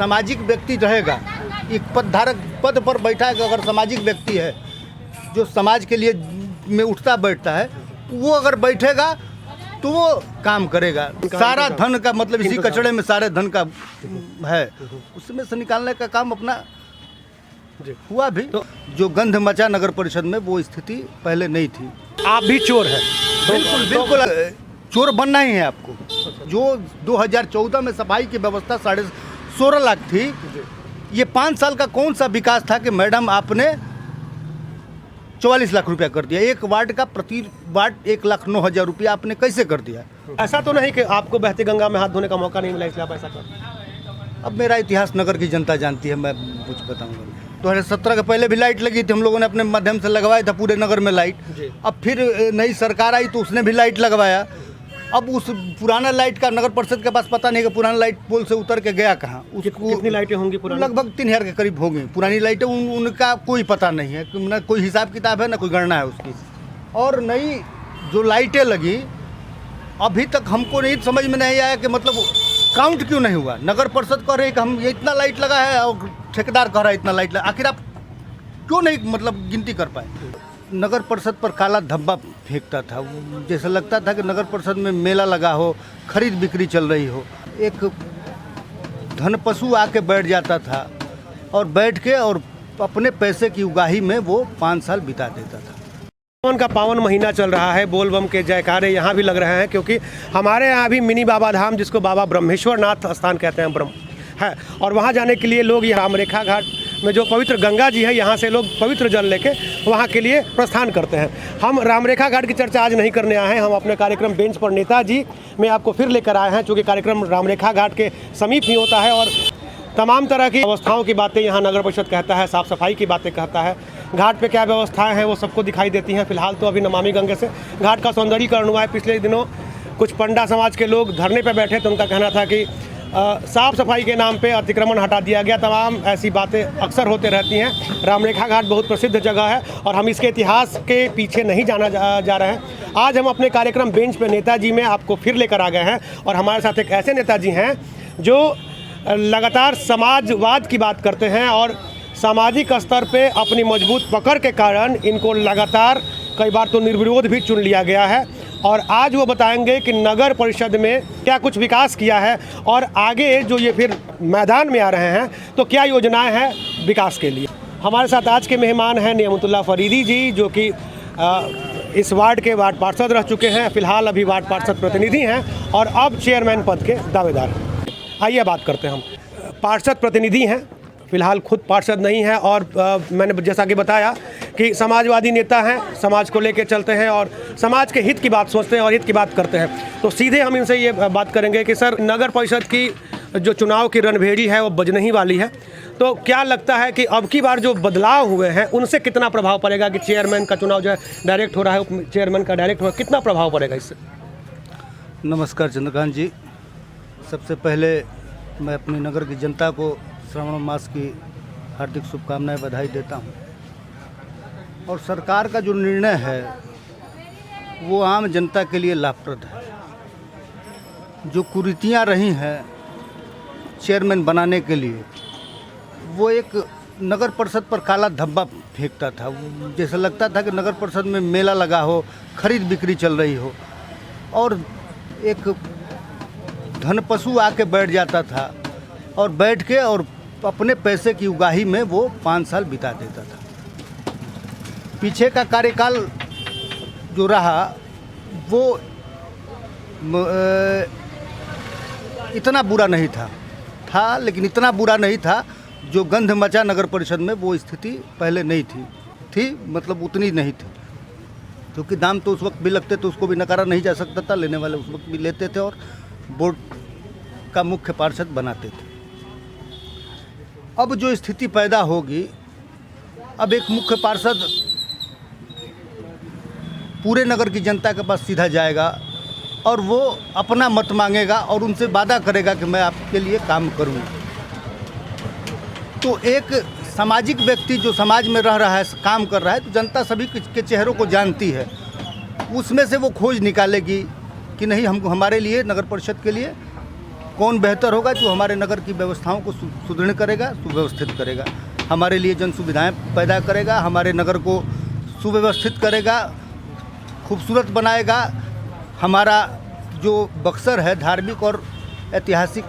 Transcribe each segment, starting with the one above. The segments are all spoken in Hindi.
सामाजिक व्यक्ति रहेगा, एक पदधारक पद पर बैठा है, अगर सामाजिक व्यक्ति है जो समाज के लिए में उठता बैठता है, वो अगर बैठेगा तो वो काम करेगा। सारा धन का मतलब इसी कचड़े में सारे धन का है, उसमें से निकालने का काम अपना हुआ भी। तो जो गंध मचा नगर परिषद में वो स्थिति पहले नहीं थी। आप भी चोर हैं? बिल्कुल बिल्कुल, चोर बनना ही है आपको। जो 2014 में सफाई की व्यवस्था 16.5 लाख थी, ये 5 साल का कौन सा विकास था कि मैडम आपने 44 लाख रुपया कर दिया। एक वार्ड का प्रति वार्ड 1,09,000 रुपया आपने कैसे कर दिया? ऐसा तो नहीं कि आपको बहती गंगा में हाथ धोने का मौका नहीं मिला इसलिए आप ऐसा कर। अब मेरा इतिहास नगर की जनता जानती है, मैं कुछ बताऊंगा। 2017 के पहले भी लाइट लगी थी, हम लोगों ने अपने माध्यम से लगवाया था पूरे नगर में लाइट। अब फिर नई सरकार आई तो उसने भी लाइट लगवाया। अब उस पुराना लाइट का नगर परिषद के पास पता नहीं कि पुराना लाइट पोल से उतर के गया कहाँ। उसको कितनी लाइटें होंगी पुरानी? लगभग 3000 के करीब होंगी पुरानी लाइटें। उनका कोई पता नहीं है, ना कोई हिसाब किताब है, ना कोई गणना है उसकी। और नई जो लाइटें लगी, अभी तक हमको नहीं समझ में नहीं आया कि मतलब काउंट क्यों नहीं हुआ। नगर परिषद कह रहे हैं कि हम ये इतना लाइट लगा है और ठेकेदार कह रहा है इतना लाइट लगा, आखिर आप क्यों नहीं मतलब गिनती कर पाए? नगर परिषद पर काला धब्बा फेंकता था, जैसे लगता था कि नगर परिषद में मेला लगा हो, खरीद बिक्री चल रही हो। एक धन पशु आके बैठ जाता था और बैठ के और अपने पैसे की उगाही में वो 5 साल बिता देता था। सावन का पावन महीना चल रहा है, बोल बम के जयकारे यहाँ भी लग रहे हैं, क्योंकि हमारे यहाँ भी मिनी बाबा धाम, जिसको बाबा ब्रह्मेश्वर नाथ स्थान कहते हैं, ब्रह्म है, और वहाँ जाने के लिए लोग यहाँ रामरेखा घाट में जो पवित्र गंगा जी है, यहाँ से लोग पवित्र जल लेके वहाँ के लिए प्रस्थान करते हैं। हम रामरेखा घाट की चर्चा आज नहीं करने आए हैं, हम अपने कार्यक्रम बेंच पर नेताजी में आपको फिर लेकर आए हैं, चूँकि कार्यक्रम रामरेखा घाट के समीप ही होता है और तमाम तरह की व्यवस्थाओं की बातें यहाँ नगर परिषद कहता है, साफ़ सफाई की बातें कहता है, घाट पे क्या व्यवस्थाएं हैं वो सबको दिखाई देती हैं। फिलहाल तो अभी नमामि गंगे से घाट का सौंदर्यीकरण हुआ है। पिछले दिनों कुछ पंडा समाज के लोग धरने पे बैठे तो उनका कहना था कि साफ़ सफाई के नाम पे अतिक्रमण हटा दिया गया। तमाम ऐसी बातें अक्सर होते रहती हैं। रामरेखा घाट बहुत प्रसिद्ध जगह है और हम इसके इतिहास के पीछे नहीं जाना जा रहे हैं। आज हम अपने कार्यक्रम बेंच पे नेताजी में आपको फिर लेकर आ गए हैं और हमारे साथ एक ऐसे नेताजी हैं जो लगातार समाजवाद की बात करते हैं और सामाजिक स्तर पे अपनी मजबूत पकड़ के कारण इनको लगातार कई बार तो निर्विरोध भी चुन लिया गया है। और आज वो बताएंगे कि नगर परिषद में क्या कुछ विकास किया है और आगे जो ये फिर मैदान में आ रहे हैं तो क्या योजनाएं हैं विकास के लिए। हमारे साथ आज के मेहमान हैं नियमतुल्लाह फरीदी जी, जो कि इस वार्ड के वार्ड पार्षद रह चुके हैं, फिलहाल अभी वार्ड पार्षद प्रतिनिधि हैं और अब चेयरमैन पद के दावेदार हैं। आइए बात करते हैं। हम पार्षद प्रतिनिधि हैं, फिलहाल खुद पार्षद नहीं है और मैंने जैसा कि बताया कि समाजवादी नेता हैं, समाज को लेकर चलते हैं और समाज के हित की बात सोचते हैं और हित की बात करते हैं। तो सीधे हम इनसे ये बात करेंगे कि सर, नगर परिषद की जो चुनाव की रणभेड़ी है वो बजने ही वाली है, तो क्या लगता है कि अब की बार जो बदलाव हुए हैं उनसे कितना प्रभाव पड़ेगा कि चेयरमैन का चुनाव जो है डायरेक्ट हो रहा है, चेयरमैन का डायरेक्ट हो रहा है, कितना प्रभाव पड़ेगा इससे? नमस्कार चंद्रकांत जी, सबसे पहले मैं अपनी नगर की जनता को श्रावण मास की हार्दिक शुभकामनाएं, बधाई देता हूं। और सरकार का जो निर्णय है वो आम जनता के लिए लाभप्रद है। जो कुरीतियां रही हैं चेयरमैन बनाने के लिए, वो एक नगर परिषद पर काला धब्बा फेंकता था, जैसे लगता था कि नगर परिषद में मेला लगा हो, खरीद बिक्री चल रही हो। और एक धन पशु आके बैठ जाता था और बैठ के और अपने पैसे की उगाही में वो 5 साल बिता देता था। पीछे का कार्यकाल जो रहा वो इतना बुरा नहीं था, लेकिन इतना बुरा नहीं था जो गंध मचा नगर परिषद में वो स्थिति पहले नहीं थी, मतलब उतनी नहीं थी, क्योंकि दाम तो उस वक्त भी लगते थे, उसको भी नकारा नहीं जा सकता था, लेने वाले उस वक्त भी लेते थे और बोर्ड का मुख्य पार्षद बनाते थे। अब जो स्थिति पैदा होगी, अब एक मुख्य पार्षद पूरे नगर की जनता के पास सीधा जाएगा और वो अपना मत मांगेगा और उनसे वादा करेगा कि मैं आपके लिए काम करूँगा। तो एक सामाजिक व्यक्ति जो समाज में रह रहा है, काम कर रहा है, तो जनता सभी के चेहरों को जानती है। उसमें से वो खोज निकालेगी कि नहीं, हमको हमारे लिए नगर परिषद के लिए कौन बेहतर होगा? जो हमारे नगर की व्यवस्थाओं को सुदृढ़ करेगा, सुव्यवस्थित करेगा, हमारे लिए जन सुविधाएँ पैदा करेगा, हमारे नगर को सुव्यवस्थित करेगा, खूबसूरत बनाएगा। हमारा जो बक्सर है धार्मिक और ऐतिहासिक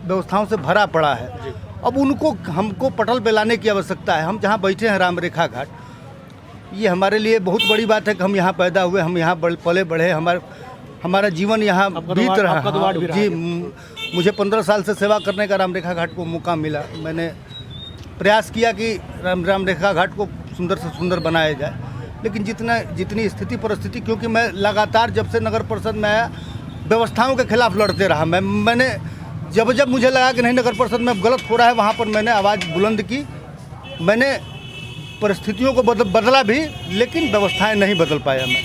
व्यवस्थाओं से भरा पड़ा है। अब उनको हमको पटल पे लाने की आवश्यकता है। हम जहाँ बैठे हैं राम रेखा घाट, ये हमारे लिए बहुत बड़ी बात है कि हम यहाँ पैदा हुए, हम यहाँ पले बढ़े, हमारा जीवन यहाँ बीत रहा है। जी, मुझे 15 साल से सेवा करने का राम रेखा घाट को मौका मिला। मैंने प्रयास किया कि राम रेखा घाट को सुंदर से सुंदर बनाया जाए, लेकिन जितनी स्थिति परिस्थिति, क्योंकि मैं लगातार जब से नगर परिषद में आया व्यवस्थाओं के खिलाफ लड़ते रहा। मैंने जब मुझे लगा कि नहीं नगर परिषद में गलत हो रहा है, वहाँ पर मैंने आवाज़ बुलंद की। मैंने परिस्थितियों को बदला भी, लेकिन व्यवस्थाएं नहीं बदल पाया। मैं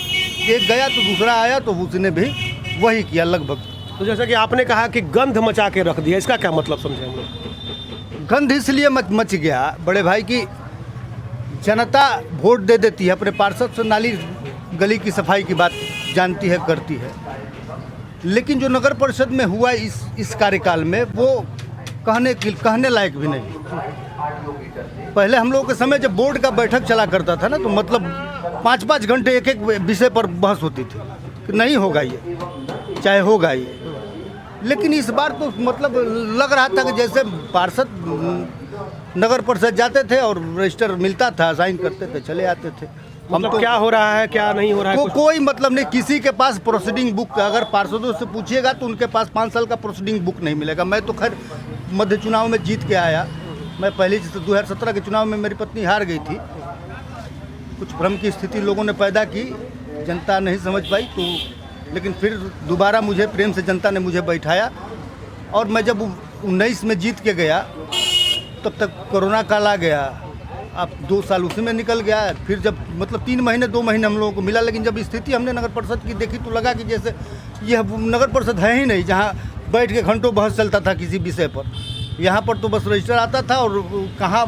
एक गया तो दूसरा आया, तो उसने भी वही किया लगभग। तो जैसा कि आपने कहा कि गंध मचा के रख दिया, इसका क्या मतलब समझे हम लोग? गंध इसलिए मच गया बड़े भाई की जनता वोट दे देती है, अपने पार्षद से नाली गली की सफाई की बात जानती है, करती है, लेकिन जो नगर परिषद में हुआ इस कार्यकाल में वो कहने लायक भी नहीं। पहले हम लोगों के समय जब बोर्ड का बैठक चला करता था ना, तो मतलब 5-5 घंटे एक विषय पर बहस होती थी कि नहीं होगा ये, चाहे होगा ये। लेकिन इस बार तो मतलब लग रहा था कि जैसे पार्षद नगर परिषद जाते थे और रजिस्टर मिलता था, साइन करते थे, चले आते थे। हम तो क्या हो रहा है क्या नहीं हो रहा है कोई मतलब नहीं। किसी के पास प्रोसीडिंग बुक, अगर पार्षदों से पूछिएगा तो उनके पास 5 साल का प्रोसीडिंग बुक नहीं मिलेगा। मैं तो खैर मध्य चुनाव में जीत के आया। मैं पहले 2017 के चुनाव में मेरी पत्नी हार गई थी। कुछ भ्रम की स्थिति लोगों ने पैदा की, जनता नहीं समझ पाई, तो लेकिन फिर दोबारा मुझे प्रेम से जनता ने मुझे बैठाया। और मैं जब 19 में जीत के गया, तब तक कोरोना काल आ गया। अब 2 साल उसी में निकल गया। फिर जब मतलब 2 महीने हम लोगों को मिला, लेकिन जब स्थिति हमने नगर परिषद की देखी तो लगा कि जैसे यह नगर परिषद है ही नहीं, जहाँ बैठ के घंटों बहस चलता था किसी विषय पर। यहाँ पर तो बस रजिस्टर आता था और कहाँ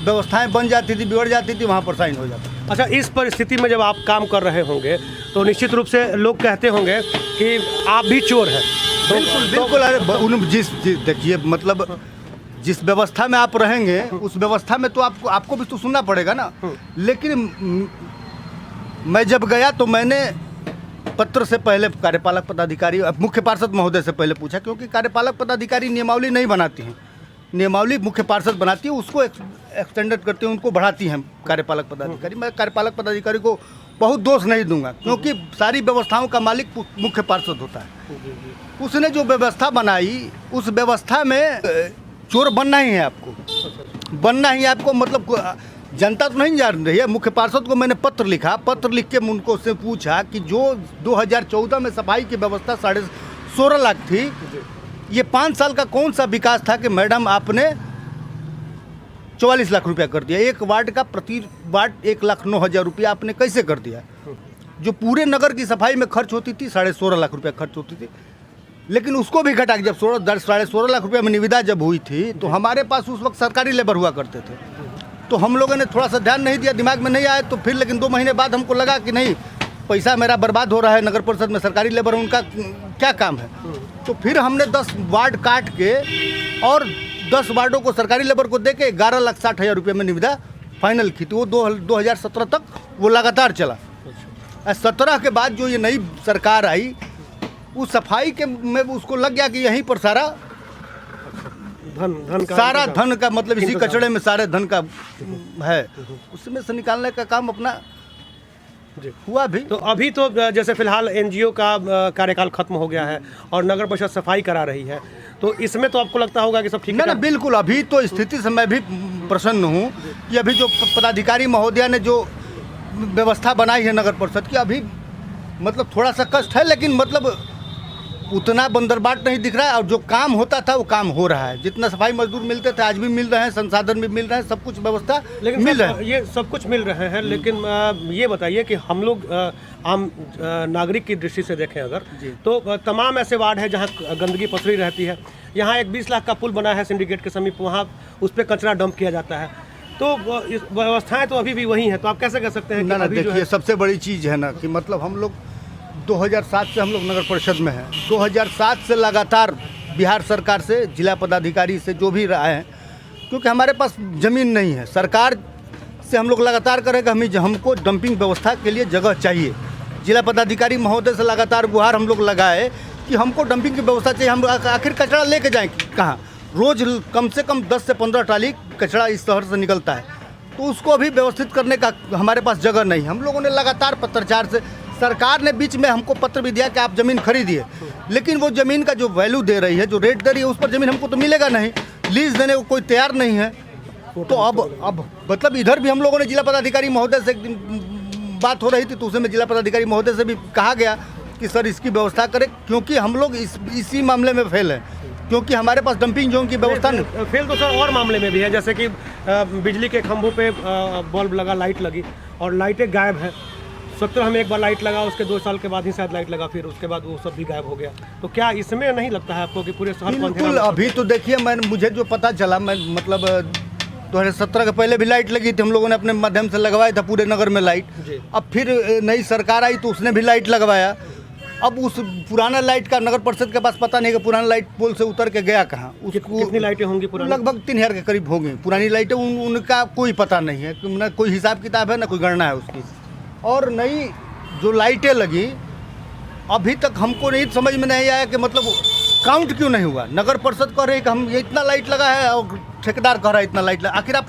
व्यवस्थाएं बन जाती थी, बिगड़ जाती थी, वहाँ पर साइन हो जाता। अच्छा, इस परिस्थिति में जब आप काम कर रहे होंगे तो निश्चित रूप से लोग कहते होंगे कि आप भी चोर हैं। बिल्कुल। अरे देखिए, मतलब जिस व्यवस्था में आप रहेंगे उस व्यवस्था में तो आपको भी तो सुनना पड़ेगा ना। लेकिन मैं जब गया तो मैंने पत्र से पहले कार्यपालक पदाधिकारी, मुख्य पार्षद महोदय से पहले पूछा, क्योंकि कार्यपालक पदाधिकारी नियमावली नहीं बनाती हैं, नियमावली मुख्य पार्षद बनाती है, उसको एक्सटेंडेड करते हैं, उनको बढ़ाती हैं कार्यपालक पदाधिकारी। मैं कार्यपालक पदाधिकारी को बहुत दोष नहीं दूंगा, क्योंकि सारी व्यवस्थाओं का मालिक मुख्य पार्षद होता है। उसने जो व्यवस्था बनाई, उस व्यवस्था में चोर बनना ही है आपको, बनना ही आपको। मतलब जनता तो नहीं जान रही है। मुख्य पार्षद को मैंने पत्र लिखा, पत्र लिख के उनको उससे पूछा कि जो 2014 में सफाई की व्यवस्था 16.5 लाख थी, ये 5 साल का कौन सा विकास था कि मैडम आपने 44 लाख रुपया कर दिया। एक वार्ड का प्रति वार्ड 1,09,000 रुपया आपने कैसे कर दिया? जो पूरे नगर की सफाई में खर्च होती थी 16.5 लाख रुपया खर्च होती थी, लेकिन उसको भी घटा के जब 16.5 लाख रुपये में निविदा जब हुई थी, तो हमारे पास उस वक्त सरकारी लेबर हुआ करते थे। तो हम लोगों ने थोड़ा सा ध्यान नहीं दिया, दिमाग में नहीं आया। तो फिर लेकिन 2 महीने बाद हमको लगा कि नहीं, पैसा मेरा बर्बाद हो रहा है, नगर परिषद में सरकारी लेबर उनका क्या काम है। तो फिर हमने 10 वार्ड काट के और 10 वार्डों को सरकारी लेबर को दे के 11,60,000 रुपये में निविदा फाइनल की थी। वो 2017 तक वो लगातार चला। 17 के बाद जो ये नई सरकार आई, उस सफाई के में उसको लग गया कि यहीं पर सारा धन का मतलब इसी कचड़े में सारे धन का है, उसमें से निकालने का काम अपना हुआ भी। तो अभी तो जैसे फिलहाल एनजीओ का कार्यकाल खत्म हो गया है और नगर परिषद सफाई करा रही है, तो इसमें तो आपको लगता होगा कि सब ठीक है ना? बिल्कुल। अभी तो स्थिति से मैं भी प्रसन्न हूँ कि अभी जो पदाधिकारी महोदया ने जो व्यवस्था बनाई है नगर परिषद की, अभी मतलब थोड़ा सा कष्ट है, लेकिन मतलब उतना बंदरबाट नहीं दिख रहा है। और जो काम होता था वो काम हो रहा है। जितना सफाई मजदूर मिलते थे आज भी मिल रहे हैं, संसाधन भी मिल रहे हैं, सब कुछ व्यवस्था लेकिन मिल रहा है। ये सब कुछ मिल रहे हैं, लेकिन ये बताइए कि हम लोग आम नागरिक की दृष्टि से देखें अगर, तो तमाम ऐसे वार्ड हैं जहाँ गंदगी पसरी रहती है। यहाँ एक 20 लाख का पुल बना है सिंडिकेट के समीप, वहाँ उस पर कचरा डंप किया जाता है। तो व्यवस्थाएं तो अभी भी वही हैं। तो आप कैसे कह सकते हैं? ना देखिए, सबसे बड़ी चीज़ है ना कि मतलब हम लोग 2007 से हम लोग नगर परिषद में हैं। 2007 से लगातार बिहार सरकार से, जिला पदाधिकारी से जो भी रहा है, क्योंकि हमारे पास ज़मीन नहीं है। सरकार से हम लोग लगातार करें कि हमको डंपिंग व्यवस्था के लिए जगह चाहिए। जिला पदाधिकारी महोदय से लगातार गुहार हम लोग लगाए कि हमको डंपिंग की व्यवस्था चाहिए। हम आखिर कचरा लेके जाएँ कहाँ? रोज़ कम से कम 10 से 15 ट्राली कचरा इस शहर से निकलता है, तो उसको अभी व्यवस्थित करने का हमारे पास जगह नहीं। हम लोगों ने लगातार पत्राचार से, सरकार ने बीच में हमको पत्र भी दिया कि आप ज़मीन खरीदिए, लेकिन वो ज़मीन का जो वैल्यू दे रही है, जो रेट दे रही है, उस पर ज़मीन हमको तो मिलेगा नहीं। लीज देने को कोई तैयार नहीं है। तो अब मतलब इधर भी हम लोगों ने जिला पदाधिकारी महोदय से एक दिन बात हो रही थी, तो उसमें जिला पदाधिकारी महोदय से भी कहा गया कि सर इसकी व्यवस्था करें, क्योंकि हम लोग इसी मामले में फेल हैं, क्योंकि हमारे पास डंपिंग जोन की व्यवस्था नहीं। फेल तो सर और मामले में भी है, जैसे कि बिजली के खंभों पे बल्ब लगा, लाइट लगी और लाइटें गायब हैं। 70 हमें एक बार लाइट लगा, उसके 2 साल के बाद ही शायद लाइट लगा, फिर उसके बाद वो सब भी गायब हो गया। तो क्या इसमें नहीं लगता है आपको कि पूरे शहर को बिल्कुल। अभी तो देखिए, मुझे जो पता चला, मैं मतलब 2017 के पहले भी लाइट लगी थी, हम लोगों ने अपने माध्यम से लगवाया था पूरे नगर में लाइट। अब फिर नई सरकार आई तो उसने भी लाइट लगवाया। अब उस पुराना लाइट का नगर परिषद के पास पता नहीं कि पुराना लाइट पोल से उतर के गया कहाँ। कितनी लाइटें होंगी पुरानी? लगभग 3000 के करीब होंगी पुरानी लाइटें। उनका कोई पता नहीं है, ना कोई हिसाब किताब है, ना कोई गणना है उसकी। और नई जो लाइटें लगी, अभी तक हमको नहीं समझ में नहीं आया कि मतलब काउंट क्यों नहीं हुआ। नगर परिषद कह रही है कि हम ये इतना लाइट लगा है और ठेकेदार कह रहा है इतना लाइट लगा। आखिर आप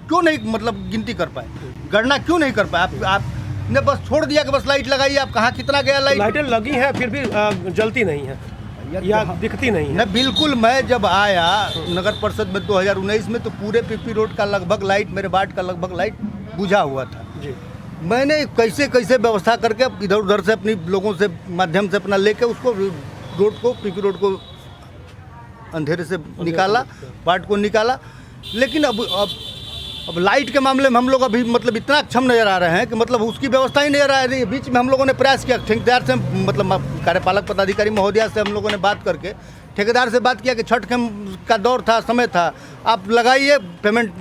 क्यों नहीं मतलब गिनती कर पाए, गणना क्यों नहीं कर पाए? आपने बस छोड़ दिया कि बस लाइट लगाइए। आप कहाँ कितना गया लाइट? लाइटें लगी हैं फिर भी जलती नहीं है या दिखती नहीं है। नहीं, बिल्कुल। मैं जब आया नगर परिषद में 2019 में, तो पूरे पीपी रोड का लगभग लाइट, मेरे वार्ड का लगभग लाइट बुझा हुआ था जी। मैंने कैसे कैसे व्यवस्था करके इधर उधर से अपनी लोगों से माध्यम से अपना लेके उसको रोड को, पीपी रोड को अंधेरे से निकाला, वार्ड को निकाला। लेकिन अब लाइट के मामले में हम लोग अभी मतलब इतना अक्षम नजर आ रहे हैं कि मतलब उसकी व्यवस्था ही नहीं रहा है। बीच में हम लोगों ने प्रयास किया ठेकेदार से, मतलब कार्यपालक पदाधिकारी महोदया से हम लोगों ने बात करके ठेकेदार से बात किया कि छठ का दौर था, समय था, आप लगाइए पेमेंट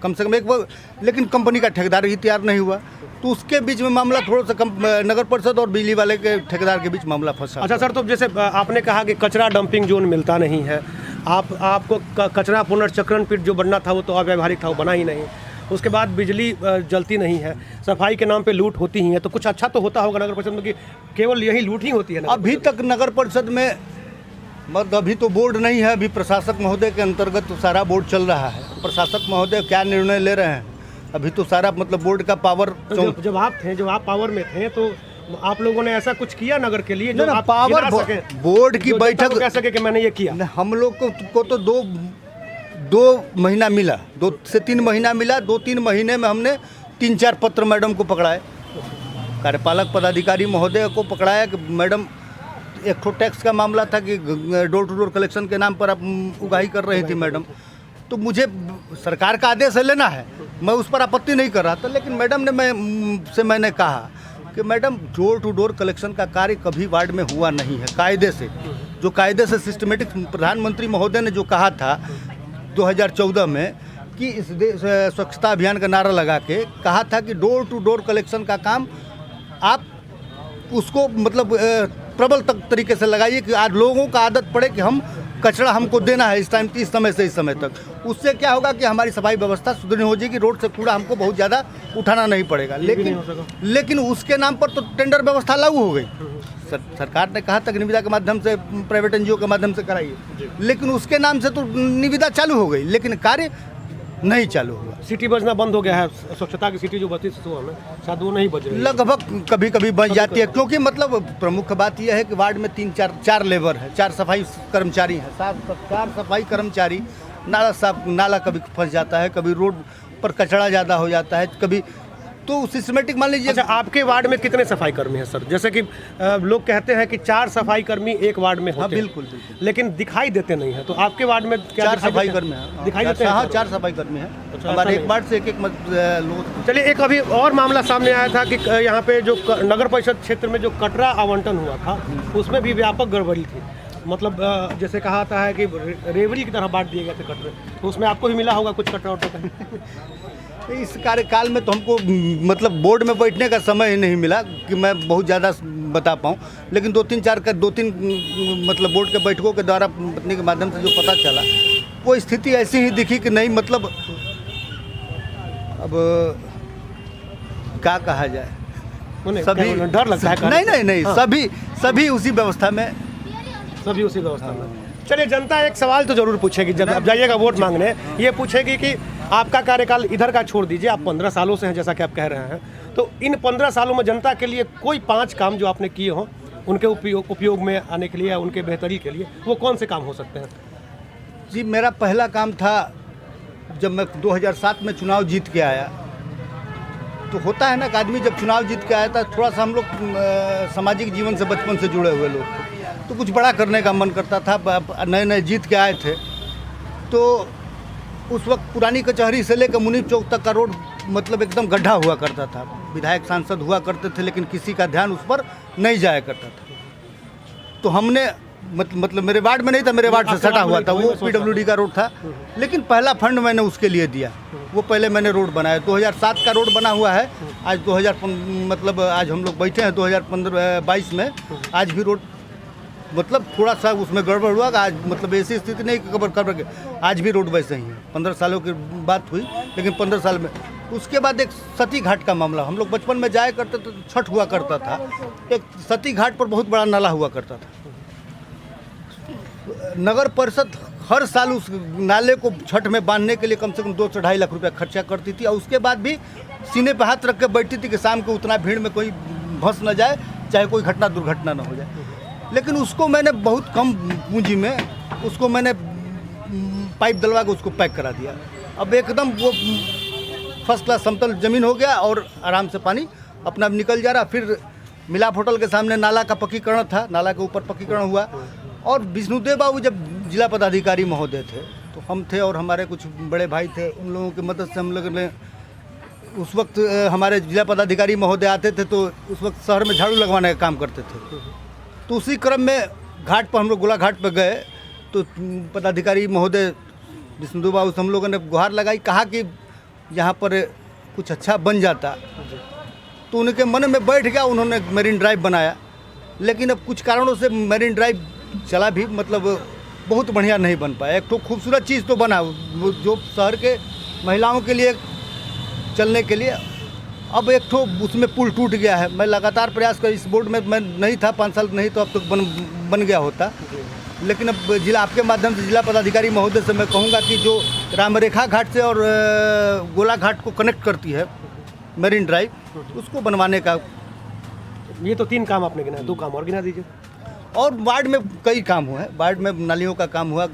कम से कम एक बार। लेकिन कंपनी का ठेकेदार ही तैयार नहीं हुआ, तो उसके बीच में मामला थोड़ा सा नगर परिषद और बिजली वाले के ठेकेदार के बीच मामला फंसा। अच्छा सर, तो जैसे आपने कहा कि कचरा डंपिंग जोन मिलता नहीं है, आपको कचरा पुनर्चक्रण पीठ जो बनना था वो तो अव्यावहारिक था, वो बना ही नहीं। उसके बाद बिजली जलती नहीं है, सफाई के नाम पे लूट होती ही है। तो कुछ अच्छा तो होता होगा नगर परिषद में कि केवल यही लूट ही होती है? अभी तक नगर परिषद में मतलब अभी तो बोर्ड नहीं है। अभी प्रशासक महोदय के अंतर्गत तो सारा बोर्ड चल रहा है। प्रशासक महोदय क्या निर्णय ले रहे हैं, अभी तो सारा मतलब बोर्ड का पावर। तो जब आप पावर में थे तो आप लोगों ने ऐसा कुछ किया नगर के लिए जो आप पावर बोर्ड की बैठक कह सके कि मैंने ये किया? हम लोग को तो दो महीना मिला, 2 से 3 महीना मिला। 2-3 महीने में हमने 3-4 पत्र मैडम को पकड़ाए, कार्यपालक पदाधिकारी महोदय को पकड़ाया कि मैडम एक तो टैक्स का मामला था कि डोर टू डोर कलेक्शन के नाम पर आप उगाही कर रही थी मैडम। तो मुझे सरकार का आदेश है लेना है, मैं उस पर आपत्ति नहीं कर रहा था। लेकिन मैडम ने मैंने कहा कि madam door to door collection का कार्य कभी वार्ड में हुआ नहीं है। कायदे से, जो कायदे से सिस्टमेटिक, प्रधानमंत्री महोदय ने जो कहा था 2014 में कि इस स्वच्छता अभियान का नारा लगा के कहा था कि डोर टू डोर कलेक्शन का काम आप उसको मतलब प्रबल तरीके से लगाइए कि आज लोगों का आदत पड़े कि हम कचरा हमको देना है इस टाइम, इस समय से इस समय तक। उससे क्या होगा कि हमारी सफाई व्यवस्था सुदृढ़ हो जाएगी, रोड से कूड़ा हमको बहुत ज़्यादा उठाना नहीं पड़ेगा। लेकिन उसके नाम पर तो टेंडर व्यवस्था लागू हो गई। सरकार ने कहा था कि निविदा के माध्यम से, प्राइवेट एनजीओ के माध्यम से कराइए, लेकिन उसके नाम से तो निविदा चालू हो गई, लेकिन कार्य नहीं चालू हुआ। सिटी बजना बंद हो गया है, स्वच्छता की सिटी जो बची सुबह में शायद वो नहीं बज रही। लगभग कभी कभी बच जाती है, क्योंकि मतलब प्रमुख बात यह है कि वार्ड में 4 लेबर है, 4 सफाई कर्मचारी हैं, 4 सफाई कर्मचारी। नाला कभी फंस जाता है, कभी रोड पर कचरा ज़्यादा हो जाता है, कभी तो सिस्टमेटिक मान लीजिए। अच्छा, आपके वार्ड में कितने सफाई कर्मी हैं सर? जैसे कि लोग कहते हैं कि 4 सफाई कर्मी एक वार्ड में होते हैं। बिल्कुल, लेकिन दिखाई देते नहीं है। तो आपके वार्ड में क्या 4 सफाई कर्मी हैं? दिखाई देते हैं? हाँ, 4 सफाई कर्मी हैं हमारे एक वार्ड से। एक लोग। चलिए, एक अभी और मामला सामने आया था कि यहाँ पे जो नगर परिषद क्षेत्र में जो कचरा आवंटन हुआ था उसमें भी व्यापक गड़बड़ी थी। मतलब जैसे कहा जाता है कि रेवड़ी की तरह बांट दिए गए थे कटरे, तो उसमें आपको भी मिला होगा कुछ कटरा वटरा? इस कार्यकाल में तो हमको मतलब बोर्ड में बैठने का समय ही नहीं मिला कि मैं बहुत ज़्यादा बता पाऊँ, लेकिन दो तीन मतलब बोर्ड के बैठकों के द्वारा पत्नी के माध्यम से जो पता चला, वो स्थिति ऐसी ही दिखी कि नहीं, मतलब अब क्या कहा जाए, सभी डर लगता है? नहीं, हाँ। सभी उसी व्यवस्था में, सभी उसी व्यवस्था में। चलिए, जनता एक सवाल तो जरूर पूछेगी जब आप जाइएगा वोट मांगने, ये पूछेगी कि आपका कार्यकाल इधर का छोड़ दीजिए, आप 15 सालों से हैं जैसा कि आप कह रहे हैं, तो इन 15 सालों में जनता के लिए कोई 5 काम जो आपने किए हों, उनके उपयोग में आने के लिए या उनके बेहतरी के लिए, वो कौन से काम हो सकते हैं? जी, मेरा पहला काम था जब मैं 2007 में चुनाव जीत के आया, तो होता है ना कि आदमी जब चुनाव जीत के आया था, थोड़ा सा हम लोग सामाजिक जीवन से बचपन से जुड़े हुए लोग थे, तो कुछ बड़ा करने का मन करता था। नए जीत के आए थे, तो उस वक्त पुरानी कचहरी से लेकर मुनीप चौक तक का रोड मतलब एकदम गड्ढा हुआ करता था। विधायक सांसद हुआ करते थे, लेकिन किसी का ध्यान उस पर नहीं जाया करता था। तो हमने मतलब मेरे वार्ड में नहीं था, मेरे वार्ड से सटा हुआ था, वो PWD का रोड था, लेकिन पहला फंड मैंने उसके लिए दिया। वो पहले मैंने रोड बनाया, 2007 का रोड बना हुआ है। आज 2000 मतलब आज हम लोग बैठे हैं 2022 में, आज भी रोड मतलब थोड़ा सा उसमें गड़बड़ हुआ। आज मतलब ऐसी स्थिति नहीं कि कवर के आज भी रोड वैसे ही है। 15 सालों की बात हुई, लेकिन 15 साल में उसके बाद एक सती घाट का मामला, हम लोग बचपन में जाया करते थे, तो छठ हुआ करता था, एक सती घाट पर बहुत बड़ा नाला हुआ करता था। नगर परिषद हर साल उस नाले को छठ में बांधने के लिए कम से कम 2 से 2.5 लाख रुपया खर्चा करती थी, और उसके बाद भी सीने पे हाथ रख के बैठती थी कि शाम को उतना भीड़ में कोई फंस न जाए, चाहे कोई दुर्घटना न हो जाए। लेकिन उसको मैंने बहुत कम पूंजी में उसको मैंने पाइप डलवा के उसको पैक करा दिया। अब एकदम वो फर्स्ट क्लास समतल ज़मीन हो गया और आराम से पानी अपना निकल जा रहा। फिर मिलाप होटल के सामने नाला का पक्कीकरण था, नाला के ऊपर पक्कीकरण हुआ। और विष्णुदेव बाबू जब जिला पदाधिकारी महोदय थे, तो हम थे और हमारे कुछ बड़े भाई थे, उन लोगों की मदद से हम लोगों ने उस वक्त हमारे जिला पदाधिकारी महोदय आते थे, तो उस वक्त शहर में झाड़ू लगवाने का काम करते थे। तो उसी क्रम में घाट पर हम लोग गोला घाट पर गए, तो पदाधिकारी महोदय विष्णुदेव बाबू से हम लोगों ने गुहार लगाई, कहा कि यहाँ पर कुछ अच्छा बन जाता। तो उनके मन में बैठ गया, उन्होंने मरीन ड्राइव बनाया। लेकिन अब कुछ कारणों से मरीन ड्राइव चला भी मतलब बहुत बढ़िया नहीं बन पाया। एक तो खूबसूरत चीज़ तो बना जो शहर के महिलाओं के लिए चलने के लिए, अब एक तो उसमें पुल टूट गया है। मैं लगातार प्रयास कर, इस बोर्ड में मैं नहीं था 5 साल नहीं, तो अब तक बन गया होता। लेकिन अब जिला आपके माध्यम से जिला पदाधिकारी महोदय से मैं कहूँगा कि जो रामरेखा घाट से और गोला घाट को कनेक्ट करती है मरीन ड्राइव, उसको बनवाने का। ये तो 3 काम आपने गिनाया, 2 काम और गिना दीजिए। और वार्ड में कई काम हुए हैं, वार्ड में नालियों का काम हुआ,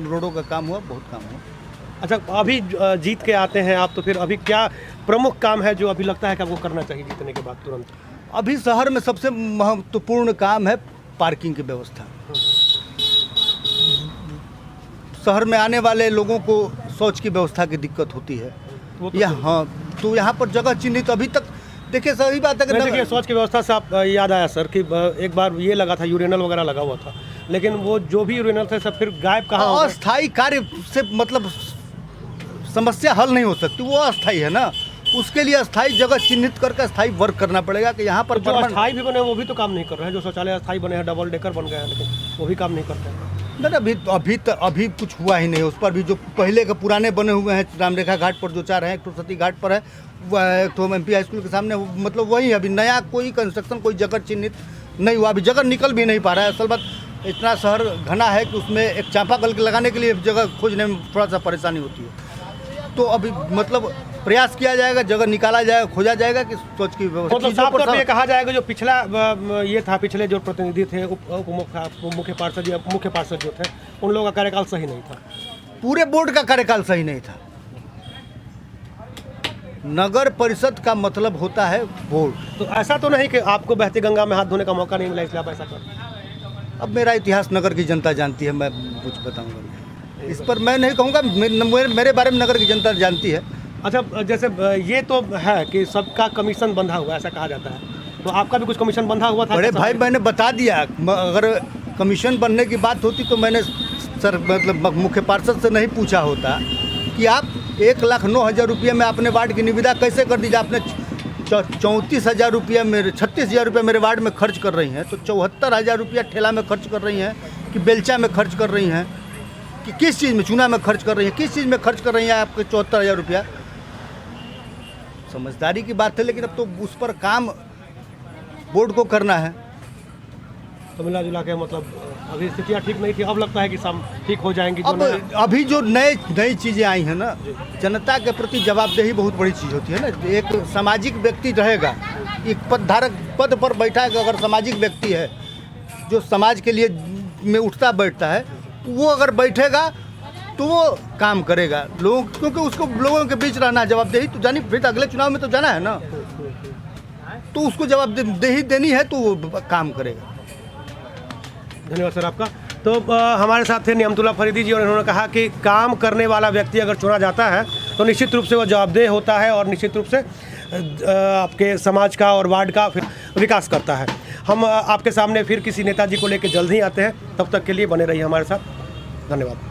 रोडों का काम हुआ, बहुत काम हुआ। अच्छा, अभी जीत के आते हैं आप, तो फिर अभी क्या प्रमुख काम है जो अभी लगता है कि आपको करना चाहिए जीतने के बाद तुरंत? अभी शहर में सबसे महत्वपूर्ण काम है पार्किंग की व्यवस्था। शहर में आने वाले लोगों को शौच की व्यवस्था की दिक्कत होती है। हाँ, तो यहाँ पर जगह चिन्हित अभी तक देखिए, सही बात है कि देखिए, शौच की व्यवस्था से आप याद आया सर कि एक बार ये लगा था, यूरेनल वगैरह लगा हुआ था, लेकिन वो जो भी यूरेनल थे सब फिर गायब कहाँ हो गए? अस्थायी कार्य से मतलब समस्या हल नहीं हो सकती, वो अस्थायी है ना। उसके लिए अस्थायी जगह चिन्हित करके अस्थायी वर्क करना पड़ेगा कि यहाँ पर जो अस्थायी भी बने वो भी तो काम नहीं कर रहे हैं। जो शौचालय अस्थायी बने हैं, डबल डेकर बन गए हैं, लेकिन वो भी काम नहीं करते हैं। नहीं, अभी कुछ हुआ ही नहीं। उस पर भी जो पहले के पुराने बने हुए हैं, रामरेखा घाट पर जो 4 हैं, एक तो सती घाट पर है, एक तो MP हाई स्कूल के सामने, मतलब वही। अभी नया कोई कंस्ट्रक्शन, कोई जगह चिन्हित नहीं हुआ। अभी जगह निकल भी नहीं पा रहा है। असल बात इतना शहर घना है कि उसमें एक चापाकल लगाने के लिए जगह खोजने में थोड़ा सा परेशानी होती है। तो अभी मतलब प्रयास किया जाएगा, जगह निकाला जाएगा, खोजा जाएगा कि सोच की व्यवस्था। तो साफ तौर पे कहा जाएगा जो पिछला ये था, पिछले जो प्रतिनिधि थे, मुख्य पार्षद जो थे, उन लोगों का कार्यकाल सही नहीं था। पूरे बोर्ड का कार्यकाल सही नहीं था। नगर परिषद का मतलब होता है बोर्ड। तो ऐसा तो नहीं कि आपको बहती गंगा में हाथ धोने का मौका नहीं मिला, इसलिए आप ऐसा कर? अब मेरा इतिहास नगर की जनता जानती है, मैं कुछ बताऊंगा इस पर मैं नहीं कहूँगा। मेरे बारे में नगर की जनता जानती है। अच्छा, जैसे ये तो है कि सबका कमीशन बंधा हुआ है, ऐसा कहा जाता है, तो आपका भी कुछ कमीशन बंधा हुआ था? बड़े भाई, मैंने बता दिया, अगर कमीशन बनने की बात होती तो मैंने सर मतलब मुख्य पार्षद से नहीं पूछा होता कि आप 1,09,000 रुपये में अपने वार्ड की निविदा कैसे कर दीजिए। आपने 34,000 रुपया मेरे 36,000 रुपये मेरे वार्ड में खर्च कर रही हैं, तो 74,000 रुपया ठेला में खर्च कर रही हैं कि बेलचा में खर्च कर रही हैं कि किस चीज़ में, चूना में खर्च कर रही हैं, किस चीज़ में खर्च कर रही हैं आपके 74,000 रुपया। समझदारी की बात है, लेकिन अब तो उस पर काम बोर्ड को करना है। तो मिला जुला के मतलब अभी स्थितियाँ ठीक नहीं थी, अब लगता है कि सब ठीक हो जाएंगी। अब अभी जो नई चीज़ें आई हैं ना, जनता के प्रति जवाबदेही बहुत बड़ी चीज़ होती है ना। एक सामाजिक व्यक्ति रहेगा, एक पद पर बैठा है, अगर सामाजिक व्यक्ति है जो समाज के लिए में उठता बैठता है, वो अगर बैठेगा तो वो काम करेगा लोगों, क्योंकि उसको लोगों के बीच रहना, जवाबदेही तो जानी, फिर अगले चुनाव में तो जाना है ना, तो उसको जवाबदेही देनी है तो वो काम करेगा। धन्यवाद सर आपका। तो हमारे साथ थे नियमतुल्लाह फरीदी जी, और इन्होंने कहा कि काम करने वाला व्यक्ति अगर चुना जाता है तो निश्चित रूप से वो जवाबदेह होता है और निश्चित रूप से आपके समाज का और वार्ड का फिर विकास करता है। हम आपके सामने फिर किसी नेताजी को लेकर जल्द ही आते हैं, तब तक के लिए बने रहिए हमारे साथ। धन्यवाद।